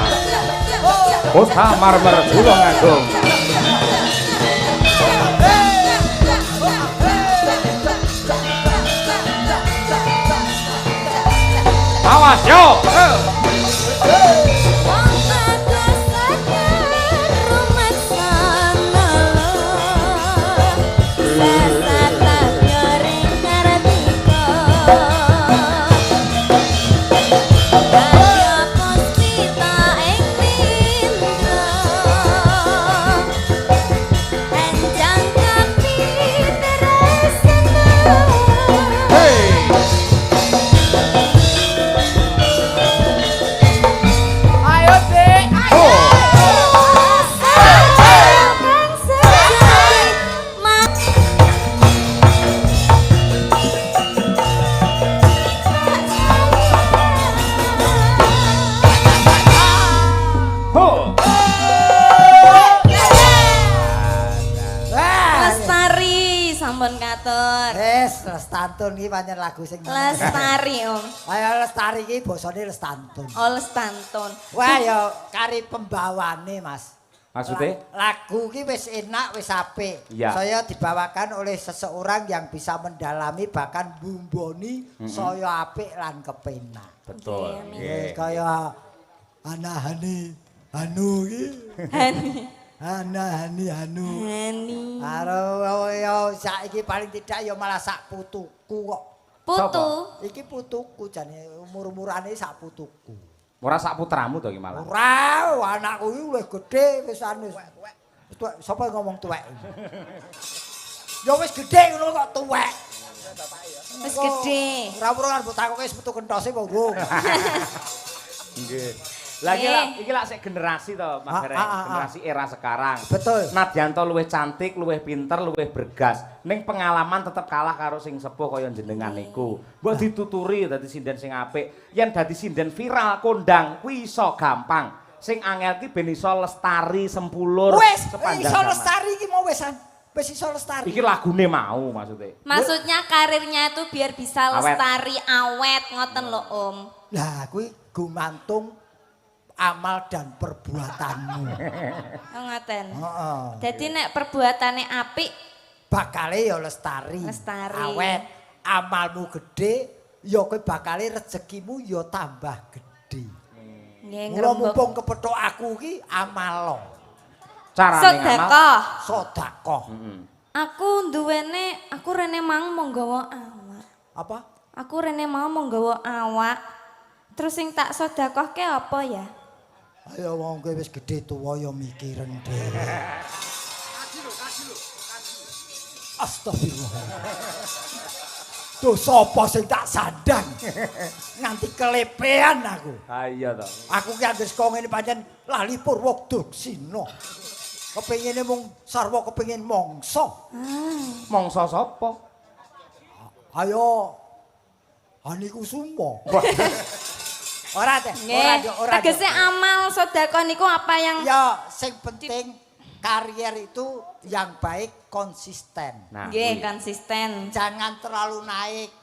Kota Marmer Tulungagung. Awas yo. Hey. matur. Lestantun iki pancen lagu sing Lestari, Om. Ayo Lestari iki basane Lestantun. Oh, Lestantun. Wah ya kari pembawane, Mas. Maksudnya? Lagu iki wis enak, wis apik. Iya. Saya dibawakan oleh seseorang yang bisa mendalami bahkan bumboni saya apik lan kepenak. Betul. Nggih, kaya Hani anu iki. Hani anu. Karo ya saiki paling tidak ya malah sak putuku kok. Putu. Iki putuku jane umur-umurane sak putuku. Ora sak putramu to iki malah. Ora, anakku iki luwih gedhe wis anu. Tuwek, sapa ngomong tuwek? Ya wis gedhe ngono kok tuwek. Wis gedhe. Ora perlu kan mbok takoke seputu kentose kok urung. Nggih. Lagi iki lak sik generasi to, Mas Gereng. Generasi era sekarang. Betul. Nadyanto luwih cantik, luwih pinter, luwih bergas. Ning pengalaman tetep kalah karo sing sepuh kaya jenengan niku. Mbok dituturi dadi sinden sing apik. Yen dadi sinden viral kondang kuwi iso gampang. Sing angel ki ben iso lestari sempulur Wis iso lestari iki mau wisan. Wis iso lestari. Iki lagune mau maksudnya. Maksudnya karirnya itu biar bisa lestari awet ngoten lho, Om. Lah kuwi gumantung amal dan perbuatanmu. Oh ngoten. Heeh. Dadi nek perbuatane apik Bakale ya lestari. Lestari. Awet, amalmu gede, ya kowe bakale rezekimu ya tambah gede. nggih Mula ngrembug. mumpung kepethuk aku iki amal lo. Carane ngamal. Sedekah. Sedekah. Aku rene mang mau nggawa awak. Apa? Aku rene mau nggawa awak. Terus sing tak sedekahke apa ya? Ayo wong kowe wis gedhe tuwa ya mikiren dhewe. Astagfirullah. Tuh sapa sing tak sandang? Nganti kelepean aku. Ha iya to. Aku ki anggere kok ngene pancen lali Purwodaksina. Kepengine mung sarwa kepengin mangsa. Mangsa sapa? Ayo Hani Kusuma. Ora teh, Nggih. ora. Tegese amal sedekah niku apa yang Ya, sing penting karier itu yang baik konsisten. Nah, nggih kuwi. konsisten. Jangan terlalu naik,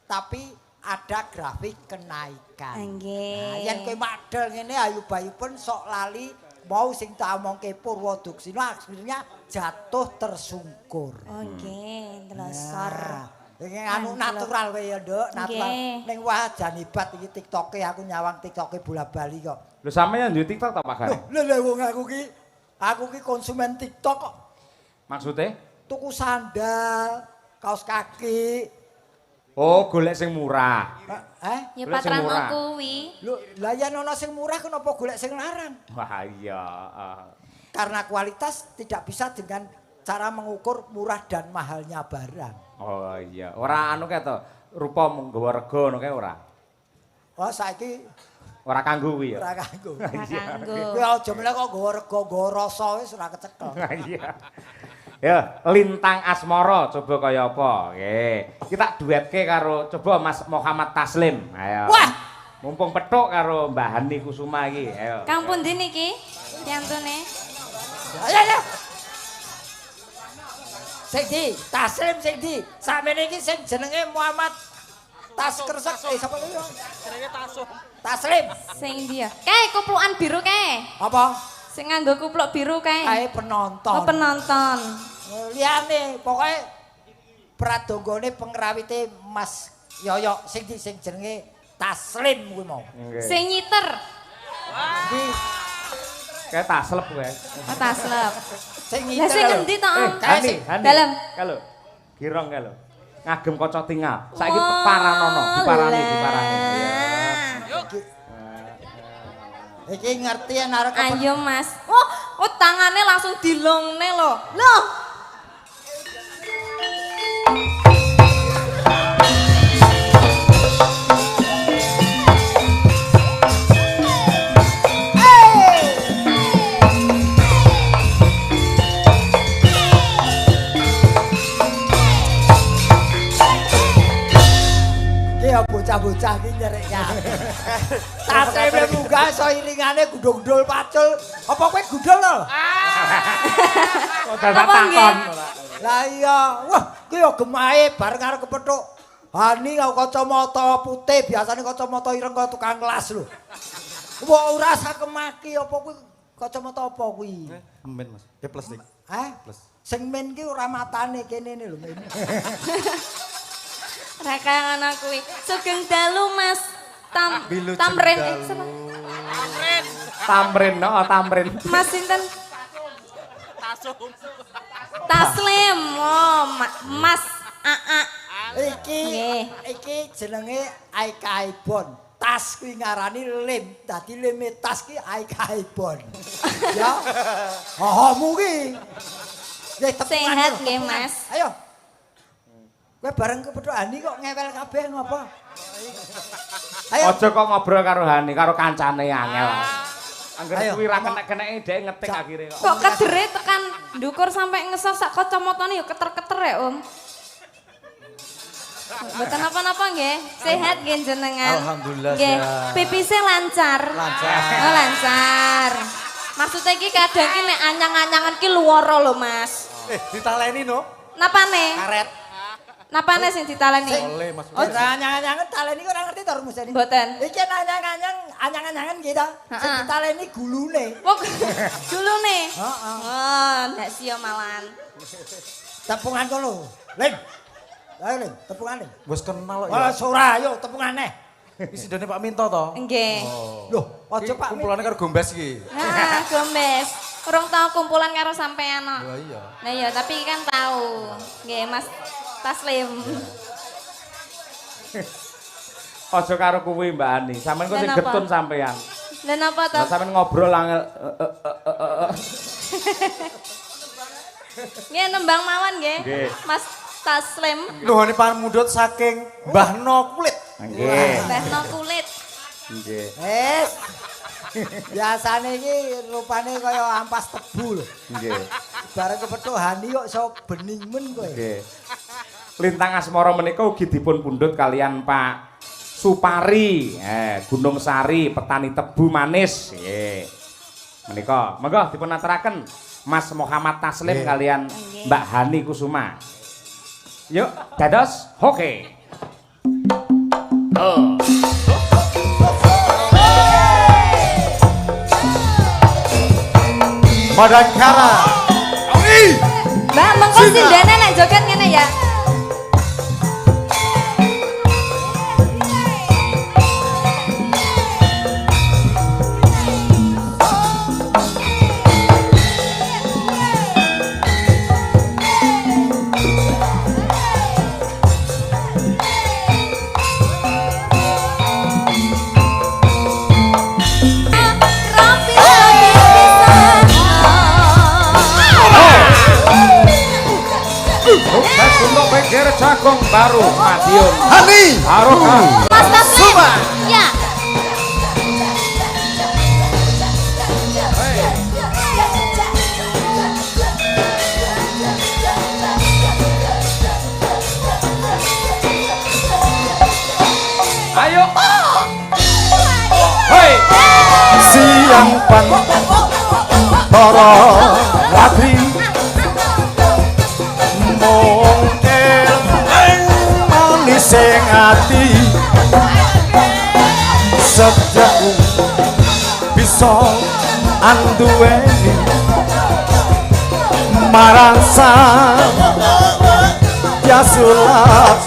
tapi ada grafik kenaikan. Nggih. Nah, yen kowe madel ngene ayu-bayupen sok lali mau sing tak omongke Purwodaksina akhirnya jatuh tersungkur. Oh nggih, ndelosor. Iki anu natural wae ya, Nduk, natural. Nggih. Ning wah jan hebat iki TikTok-e aku nyawang TikTok-e bola-bali kok. Lho sampeyan duwe TikTok ta Pak Gareng? Lho wong aku ki konsumen TikTok kok. Maksudnya? Tuku sandal, kaos kaki. Oh, golek sing murah. Ya Golek sing patrano murah. kuwi. Lho, lah yen ana sing murah kenapa golek sing larang? Wah iya. Karena kualitas tidak bisa dengan cara mengukur murah dan mahalnya barang. Oh iya. Ora anu kae to, rupa mung nggawa rega ngono kae ora. Wah saiki Ora kanggo kuwi ya. ora kanggo. Ora kanggo. Kuwi aja meneh kok nggawa rega, nggawa rasa wis ora kecekel. Iya. Ya, Lintang Asmara coba kaya apa? Nggih. Kita duetke karo coba Mas Muhammad Taslim. Ayo. Wah! Mumpung petuk karo Mbah Hani Kusuma iki. Ayo. Kang pundi niki? Piantune. Ayo. Sing di, Taslim sing di. Sampeyan iki sing jenenge Muhammad Taskresek. Sapa kuwi? Jenenge Taslim. Sing dia. Kae kuplukan biru kae. Apa? Sing nganggo kupluk biru kae. Kae penonton. Oh penonton. Liyane pokoke pradonggane pengrawite Mas Yoyo sing jenenge Taslim kuwi mau. Nggih. Sing nyiter. Iki Kayak taslep kowe. Oh taslep. sing Lah sing endi to, Om? Hani, Hani. Dalem. Kalau girong kae lho. Ngagem kaca tinggal. Saiki Oh, paranono, diparani. lah. Iya. iki ngerti yen arek Ayo Mas. Oh tangannya langsung dilongne lho. Loh. iki ya bocah-bocah iki nyerek ya. Taslim munggah iso iringane gundul-gundul pacul. Apa kowe gundul to? Kok dadak Apa nggih? takon. Lah iya, wah ki yo gemahe bareng karo kepethuk. Hani karo kacamata putih, biasane kacamata ireng kaya tukang kelas lho. Wah ora sakemaki apa kuwi kacamata apa kuwi? Men Mas. Ya plus nih. Plus. Sing men ki ora matane kene lho men. Raka ngono kuwi. Sugeng dalu Mas. Bilu Tamrin Cendalu. Tamrin, no, Tamrin. Mas sinten? Taslim. Oh, Mas Aa. Iki jenenge Aikaibon. Tas kuwi ngarani lem. Dadi leme tas ki Aikaibon. Ya. Hohomu ki. Sehat nggih, Mas. Ayo. Kowe bareng kepethuk Hani kok ngewel kabeh ngopo? Ayo. Aja kok ngobrol karo Hani, karo kancane angel. Angger Ayo, kuwi ra kenek-keneke dhek ngetik akhire kok. Kok kedere tekan ndukur sampai ngesot sak kacamatane ya keter-keter ya, Om. Mboten napa-napa nggih. Sehat nggih jenengan. Alhamdulillah Nggih. sehat. Pipise lancar. Lancar. Oh, lancar. Maksudnya iki kadang ki nek anyang-anyangan ki luwara lho, Mas. Ditaleni no. Napane? Karet. Napane sing ditaleni? Oleh Mas. Oh, anyang-anyangan taleni kok ora ngerti to rumusane. Mboten. Iki anyang-anyangan iki ta. Sing Heeh. ditaleni gulune. Wong dulune. Heeh. Oh, ndak sia malahan. Tepungan kono. Len. Ayo Len, tepungan Len. Wis kenal kok Wah, ya. ora ayo tepungane. Iki sidone Pak Minto to. Nggih. Loh, aja Pak. Kumpulane karo Gombes iki. Nah, Gombes. Urung tau kumpulan karo sampean kok. Lah iya. Nah iya, tapi kan tahu. Nggih, Mas Taslim. Aja karo kuwi Mbak Ani. Sampeyan kok sing Kenapa? getun sampeyan. Lah napa to? Lah sampeyan ngobrol angel Nggih nembang mawon nggih. Nggih. Mas Taslim. Nuhune pamundhut saking Mbah No Kulit. Nggih. Behno kulit. Nggih. Wes. Biasane iki rupane kaya ampas tebu lho. Nggih. Bareng kepethuk Hani kok iso bening men kowe. Nggih. Lintang asmara menika ugi dipun pundhut kalian Pak Supari, Gunung Sari, petani tebu manis. Nggih. Menika, monggo dipun aturaken Mas Muhammad Taslim kalian Nggih. Mbak Hani Kusuma. Yuk, dados hoke. Oh. Madangkara. Mbak, mengko sindene nek joget ngene ya. Sukses untuk pikir Jagung Baru Madiun. Hani. Haruka. Mas Taslim. Ya. Ayo. Hei. Siang pan para ratri mungkin manis sing ati sejak bisa anduweni marang sang yasulat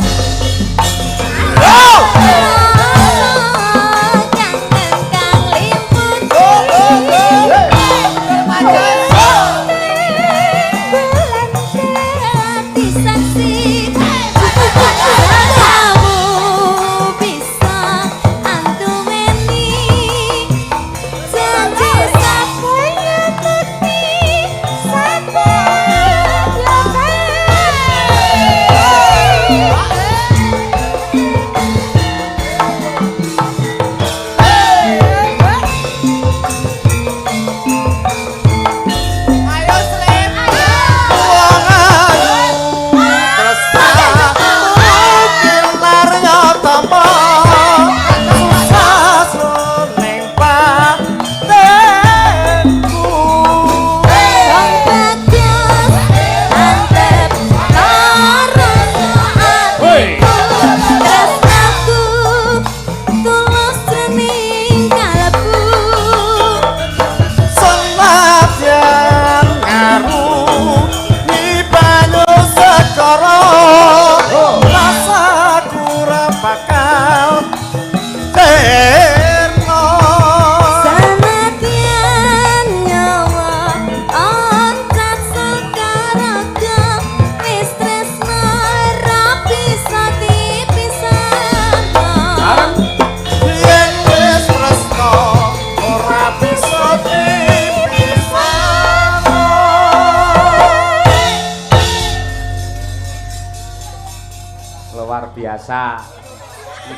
biasa.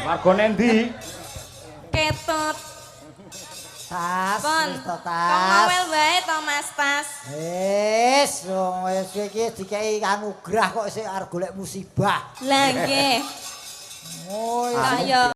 Wargane ndi? Ketut. Tas, Pon. wis to Kok tas. ngawel wae to Mas Tas. Wis, wong wis iki dikei anugrah kok sik arep golek musibah. Lah nggih. Oh, Kaya